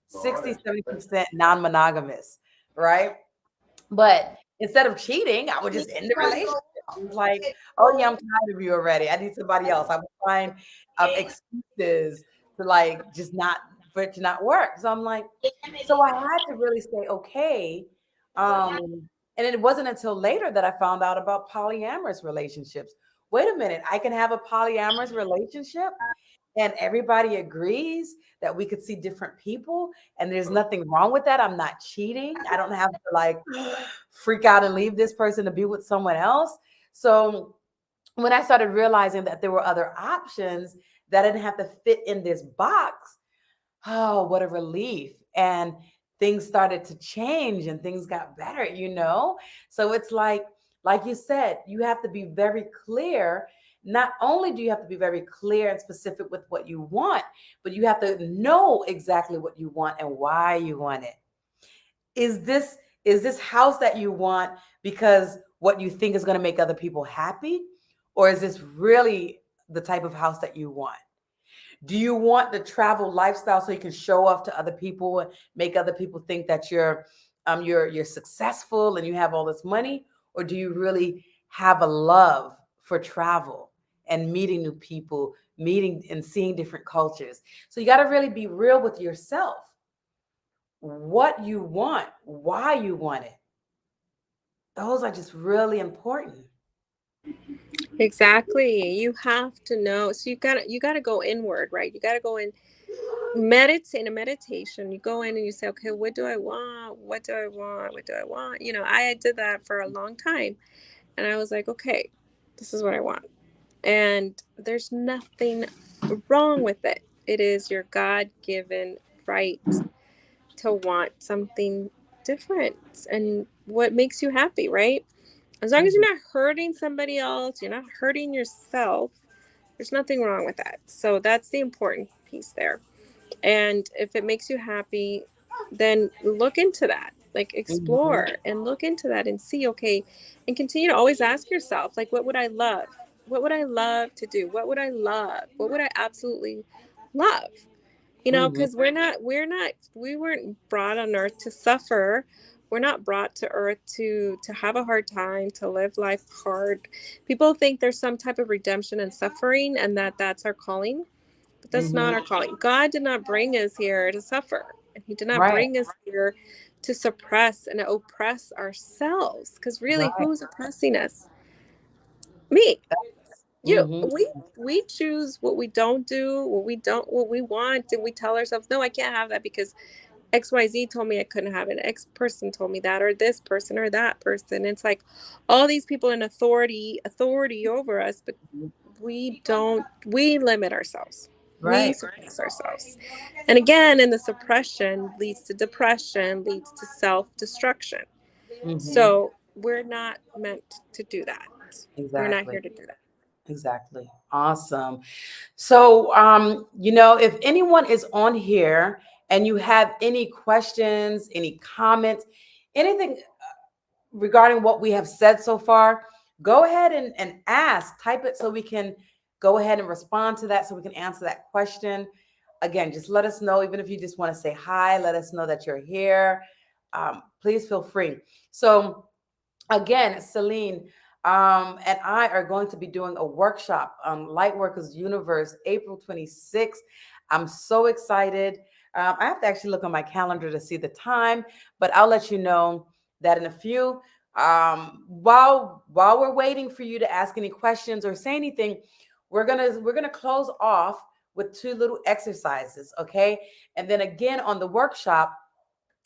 60, 70% non-monogamous, right? But instead of cheating, I would just end the relationship. I was like, oh yeah, I'm tired of you already. I need somebody else. I would find excuses to like just not for it to not work. So I'm like, so I had to really say, okay. And it wasn't until later that I found out about polyamorous relationships. Wait a minute, I can have a polyamorous relationship and everybody agrees that we could see different people and there's nothing wrong with that. I'm not cheating. I don't have to like freak out and leave this person to be with someone else. So when I started realizing that there were other options that I didn't have to fit in this box, oh, what a relief. And things started to change and things got better. So it's like you said, you have to be very clear. Not only do you have to be very clear and specific with what you want, but you have to know exactly what you want and why you want it. Is this house that you want because what you think is going to make other people happy? Or is this really the type of house that you want? Do you want the travel lifestyle so you can show off to other people and make other people think that you're successful and you have all this money? Or do you really have a love for travel and meeting new people, meeting and seeing different cultures? So you got to really be real with yourself. What you want, why you want it. Those are just really important. Exactly. You have to know. So you gotta go inward, right? You gotta go in, meditate in a meditation. You go in and you say, okay, what do I want? What do I want? What do I want? I did that for a long time. And I was like, okay, this is what I want. And there's nothing wrong with it. It is your God given right to want something different and what makes you happy, right? As long as Mhm. you're not hurting somebody else, you're not hurting yourself, there's nothing wrong with that. So that's the important piece there. And if it makes you happy, then look into that. Like Mhm. explore and look into that and see, okay, and continue to always ask yourself, like, what would I love? What would I love to do? What would I love? What would I absolutely love? Mhm. Because we weren't brought on earth to suffer. We're not brought to earth to have a hard time, to live life hard. People think there's some type of redemption and suffering and that's our calling, but that's not Mhm. our calling. God did not bring us here to suffer, and He did not Right. bring us here to suppress and oppress ourselves. Because really, Right. who's oppressing us? Me, you. Mhm. We choose what we don't do, what we want, and we tell ourselves, no, I can't have that because XYZ told me I couldn't have it. X person told me that, or this person, or that person. It's like all these people in authority over us, but we limit ourselves. We Right. suppress ourselves. And again, in the suppression leads to depression, leads to self-destruction. Mhm. So we're not meant to do that. We're not Exactly. here to do that. Exactly. Awesome. So, if anyone is on here and you have any questions, any comments, anything regarding what we have said so far, go ahead and ask, type it so we can go ahead and respond to that so we can answer that question. Again, just let us know, even if you just want to say hi, let us know that you're here. Please feel free. So, again, Celine and I are going to be doing a workshop on Lightworkers Universe, April 26th. I'm so excited. I have to actually look on my calendar to see the time, but I'll let you know that in a few. While we're waiting for you to ask any questions or say anything, we're gonna close off with two little exercises, okay? And then again on the workshop,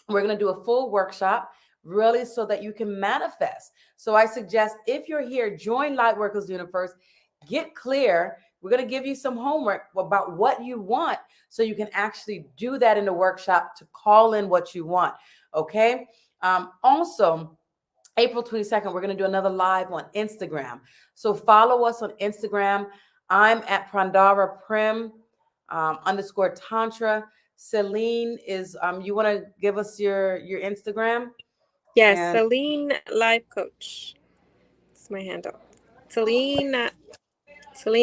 we're going to do a full workshop really so that you can manifest. So I suggest if you're here, join Lightworkers Universe, get clear. We're going to give you some homework about what you want so you can actually do that in the workshop to call in what you want. Okay. Also, April 22nd, we're going to do another live on Instagram. So follow us on Instagram. I'm at Prandhara Prem underscore Tantra. Celine is, you want to give us your Instagram? Yes, And Celine Life Coach. It's my handle. Celine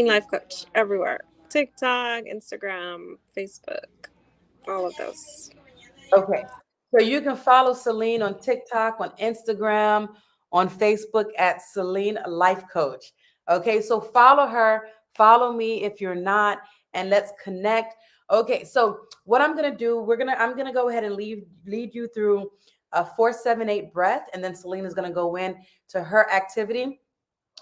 Life Coach everywhere. TikTok, Instagram, Facebook, all of those. okay. So you can follow Celine on TikTok, on Instagram, on Facebook at Celine Life Coach. Okay. So follow her, follow me if you're not, and let's connect. Okay. So what I'm gonna do, I'm gonna go ahead and lead you through a 4-7-8 breath, and then Celine is gonna go in to her activity.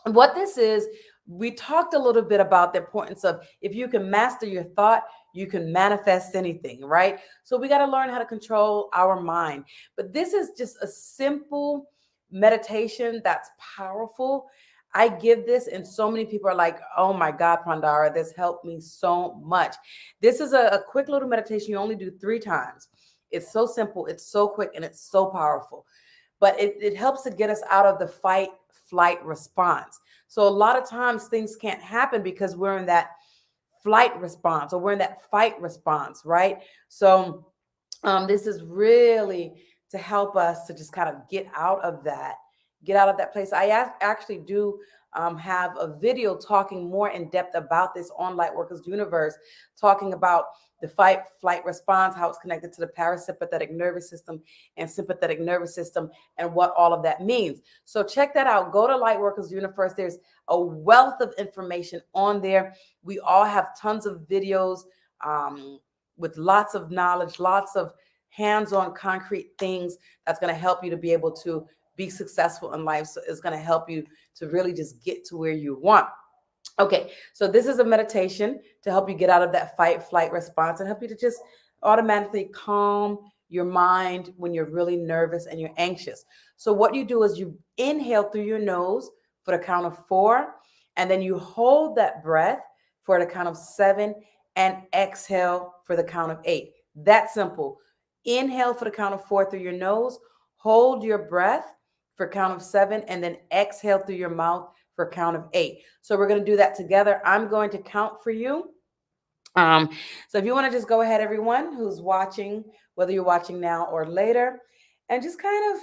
What this is, we talked a little bit about the importance of if you can master your thought, you can manifest anything, right? So we got to learn how to control our mind. But this is just a simple meditation that's powerful. I give this, and so many people are like, oh my God, Prandhara, this helped me so much. This is a quick little meditation. You only do 3 times. It's so simple, it's so quick, and it's so powerful. But it helps to get us out of the fight flight response. So a lot of times things can't happen because we're in that flight response or we're in that fight response, right? So this is really to help us to just kind of get out of that place. I actually do have a video talking more in depth about this on Lightworkers Universe, talking about the fight flight response, how it's connected to the parasympathetic nervous system and sympathetic nervous system, and what all of that means. So check that out. Go to Lightworkers Universe. There's a wealth of information on there. We all have tons of videos with lots of knowledge, lots of hands-on concrete things that's going to help you to be able to be successful in life. So it's going to help you to really just get to where you want. Okay, so this is a meditation to help you get out of that fight flight response and help you to just automatically calm your mind when you're really nervous and you're anxious. So what you do is you inhale through your nose for the count of 4, and then you hold that breath for the count of 7, and exhale for the count of 8. That's simple. Inhale for the count of 4 through your nose, hold your breath for count of 7, and then exhale through your mouth for count of 8. So we're going to do that together. I'm going to count for you. Um, so if you want to just go ahead, everyone who's watching, whether you're watching now or later, and just kind of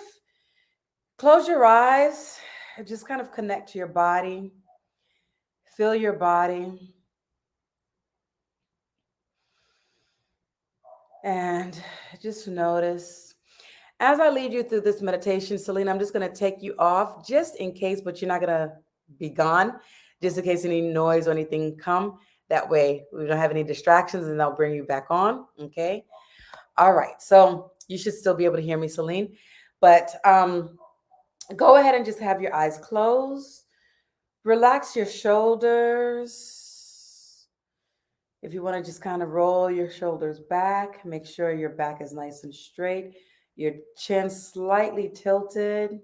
close your eyes, just kind of connect to your body, feel your body, and just notice. As I lead you through this meditation, Celine, I'm just going to take you off just in case, but you're not going to be gone, just in case any noise or anything come. That way we don't have any distractions, and I'll bring you back on. Okay. All right. So you should still be able to hear me, Celine. But go ahead and just have your eyes closed. Relax your shoulders. If you want to just kind of roll your shoulders back, make sure your back is nice and straight, your chin slightly tilted.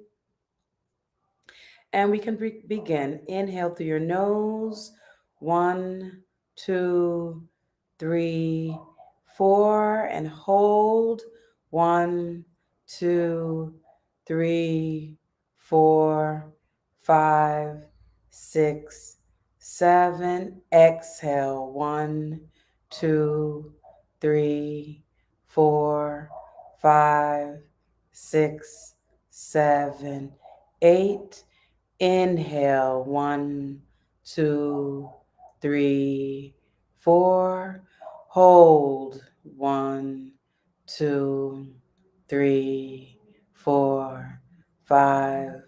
And we can begin. Inhale through your nose. 1, 2, 3, 4. And hold. 1, 2, 3, 4, 5, 6, 7. Exhale. 1, 2, 3, 4, 5, 6, 7, 8. Inhale. 1, 2, 3, 4. Hold. 1, 2, 3, 4, 5,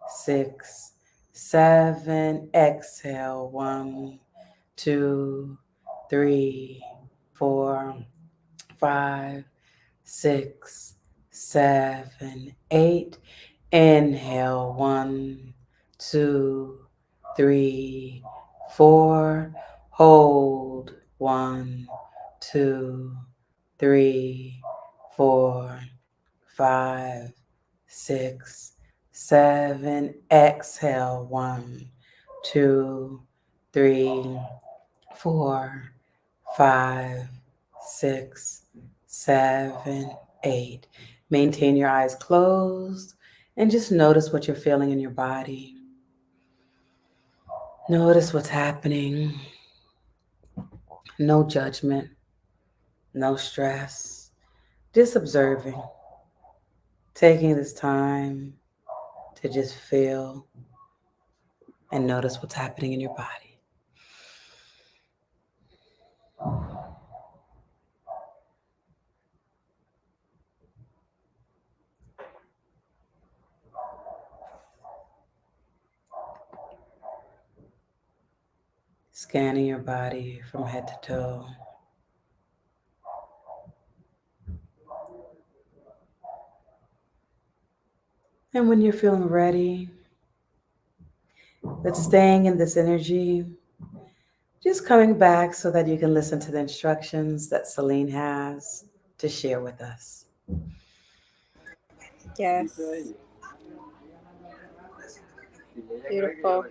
6, 7. Exhale. 1, 2, 3, 4, 5, 6, 7, 8. Inhale. 1, 2, 3, 4. Hold. 1, 2, 3, 4, 5, 6, 7. Exhale. 1, 2, 3, 4, 5, 6, 7, 8. Maintain your eyes closed And just notice what you're feeling in your body. Notice what's happening. No judgment, no stress. Just observing, taking this time to just feel and notice what's happening in your body. Scanning your body from head to toe. And when you're feeling ready, but staying in this energy, just coming back so that you can listen to the instructions that Celine has to share with us. Yes. Beautiful.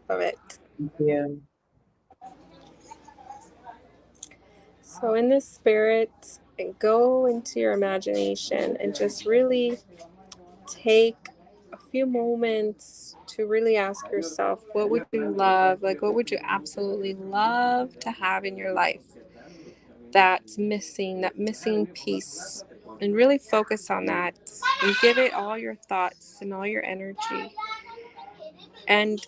Love it. Thank you. So, in this spirit, go into your imagination and just really take a few moments to really ask yourself, what would you love? Like, what would you absolutely love to have in your life that's missing, that missing piece? And really focus on that and give it all your thoughts and all your energy. And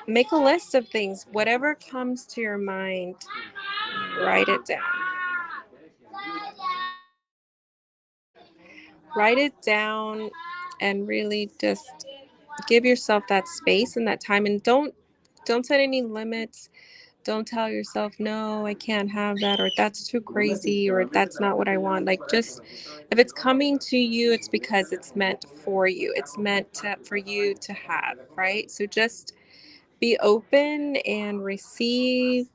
make a list of things. Whatever comes to your mind, write it down. Write it down and really just give yourself that space and that time, and don't set any limits. Don't tell yourself, no, I can't have that, or that's too crazy, or that's not what I want. Like, just if it's coming to you, it's because it's meant for you. It's meant for you to have, right? So just be open and receive.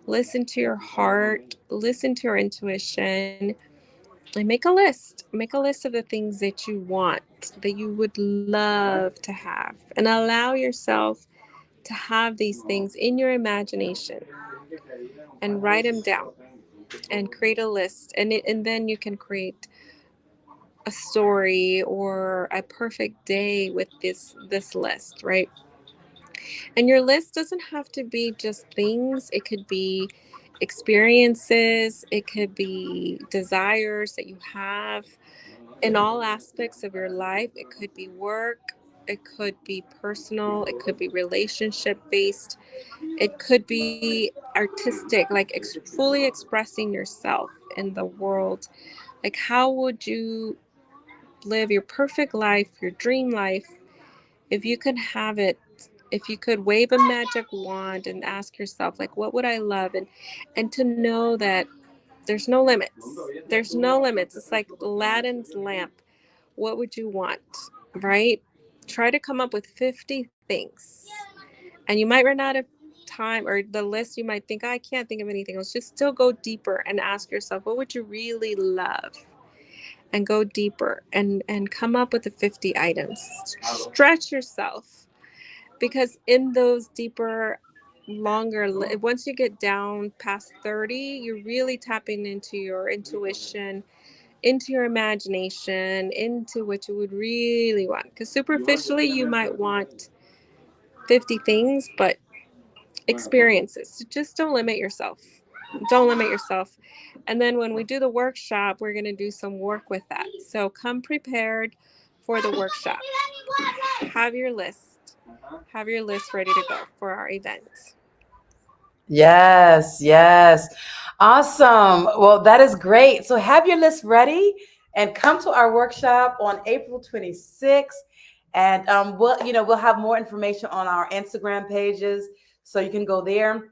Listen to your heart, listen to your intuition, and make a list. Make a list of the things that you want, that you would love to have, and allow yourself to have these things in your imagination and write them down and create a list. And then you can create a story or a perfect day with this list, right? And your list doesn't have to be just things. It could be experiences, it could be desires that you have in all aspects of your life. It could be work, it could be personal, it could be relationship based, it could be artistic, like fully expressing yourself in the world. Like, how would you live your perfect life, your dream life, if you could have it? If you could wave a magic wand and ask yourself, like, what would I love? And to know that there's no limits. There's no limits. It's like Aladdin's lamp. What would you want, right? Try to come up with 50 things. And you might run out of time, or the list, you might think, I can't think of anything else. Just still go deeper and ask yourself, what would you really love? And go deeper and come up with the 50 items. Stretch yourself, because in those deeper, longer, once you get down past 30, you're really tapping into your intuition, into your imagination, into what you would really want. Because superficially, you might want 50 things, but experiences. So just don't limit yourself. Don't limit yourself. And then when we do the workshop, we're going to do some work with that. So come prepared for the workshop. Have your list. Have your list ready to go for our event. Yes, yes. Awesome. Well, that is great. So have your list ready and come to our workshop on April 26th. And we'll have more information on our Instagram pages, so you can go there.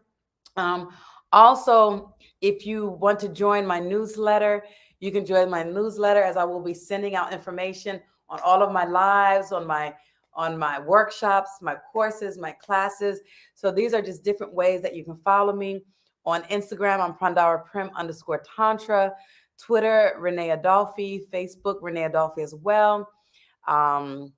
Um, Also, if you want to join my newsletter, you can join my newsletter, as I will be sending out information on all of my lives, on my workshops, my courses, my classes. So these are just different ways that you can follow me. On Instagram, I'm Prandhara Prem _ Tantra. Twitter, Renee Adolphe. Facebook, Renee Adolphe as well. Um,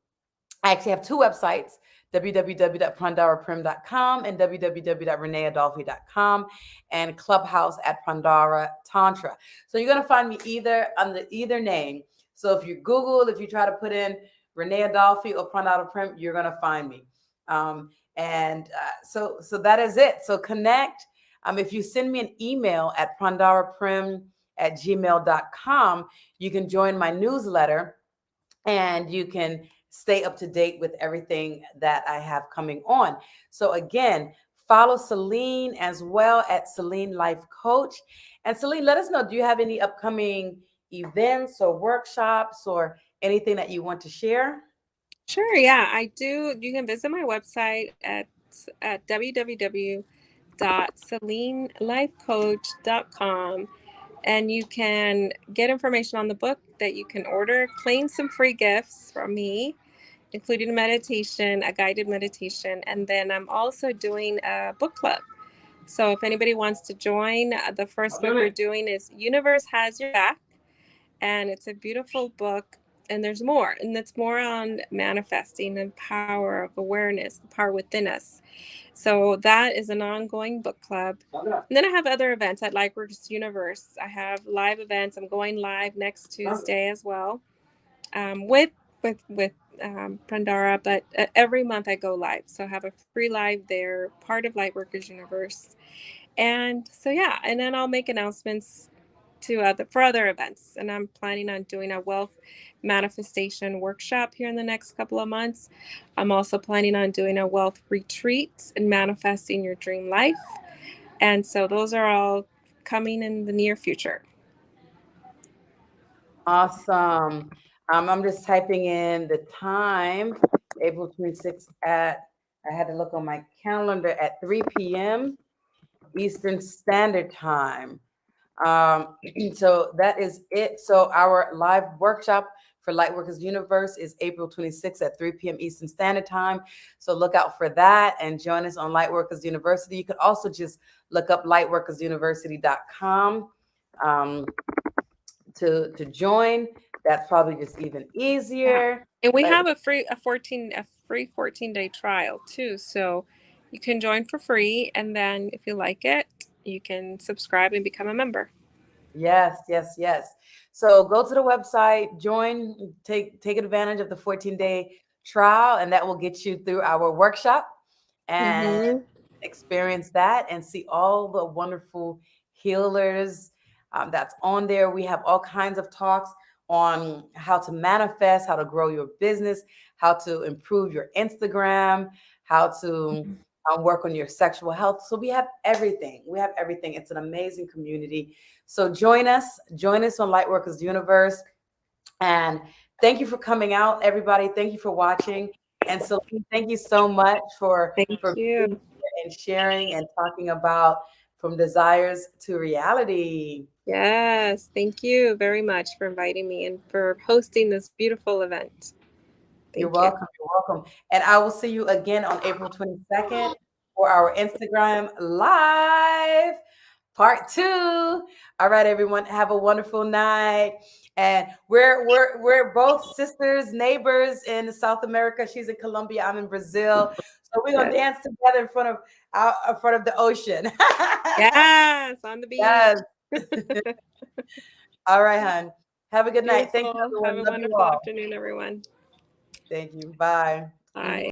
I actually have two websites, www.prandharaprem.com and www.reneeadolphe.com, and Clubhouse at Prandhara Tantra. So you're going to find me either under either name. So if you Google, if you try to put in Renee Adolphe or Prandhara Prem, you're going to find me. So that is it. So connect. If you send me an email at prandharaprem@gmail.com, you can join my newsletter and you can stay up to date with everything that I have coming on. So again, follow Celine as well at Celine Life Coach. And Celine, let us know, do you have any upcoming events or workshops or anything that you want to share? Sure, yeah, I do. You can visit my website at www.selenelifecoach.com, and you can get information on the book that you can order, claim some free gifts from me, including a guided meditation, and then I'm also doing a book club. So if anybody wants to join, the first book we're doing is Universe Has Your Back, and it's a beautiful book. And there's more, and it's more on manifesting and power of awareness, the power within us. So that is an ongoing book club. And then I have other events at Lightworks Universe. I have live events. I'm going live next Tuesday as well, with Prandhara, but every month I go live. So I have a free live there, part of Lightworkers Universe. And so yeah, and then I'll make announcements for other events. And I'm planning on doing a wealth manifestation workshop here in the next couple of months. I'm also planning on doing a wealth retreat and manifesting your dream life. And so those are all coming in the near future. Awesome. I'm just typing in the time, April 26th I had to look on my calendar at 3 p.m. Eastern Standard Time. So that is it. So our live workshop for Lightworkers Universe is April 26th at 3 p.m. Eastern Standard Time. So look out for that and join us on Lightworkers University. You could also just look up lightworkersuniversity.com to join. That's probably just even easier. And we have a free 14-day trial too. So you can join for free, and then if you like it, you can subscribe and become a member. Yes, yes, yes. So go to the website, join, take advantage of the 14-day trial, and that will get you through our workshop and experience that and see all the wonderful healers that's on there. We have all kinds of talks on how to manifest, how to grow your business, how to improve your Instagram, how to work on your sexual health. So we have everything. We have everything. It's an amazing community. So join us on Lightworkers Universe. And thank you for coming out, everybody. Thank you for watching. And Celine, thank you so much for Thank you. being here and sharing and talking about From Desires to Reality. Yes, thank you very much for inviting me and for hosting this beautiful event. You're welcome. You're welcome. And I will see you again on April 22nd for our Instagram Live Part 2. All right, everyone. Have a wonderful night. And we're both sisters, neighbors in South America. She's in Colombia. I'm in Brazil. So we're gonna dance together in front of the ocean. Yes, on the beach. Yes. All right, hon. Have a good night. Thank you, Beautiful. everyone. Have a Love you wonderful all. afternoon, everyone. Thank you. Bye. Bye.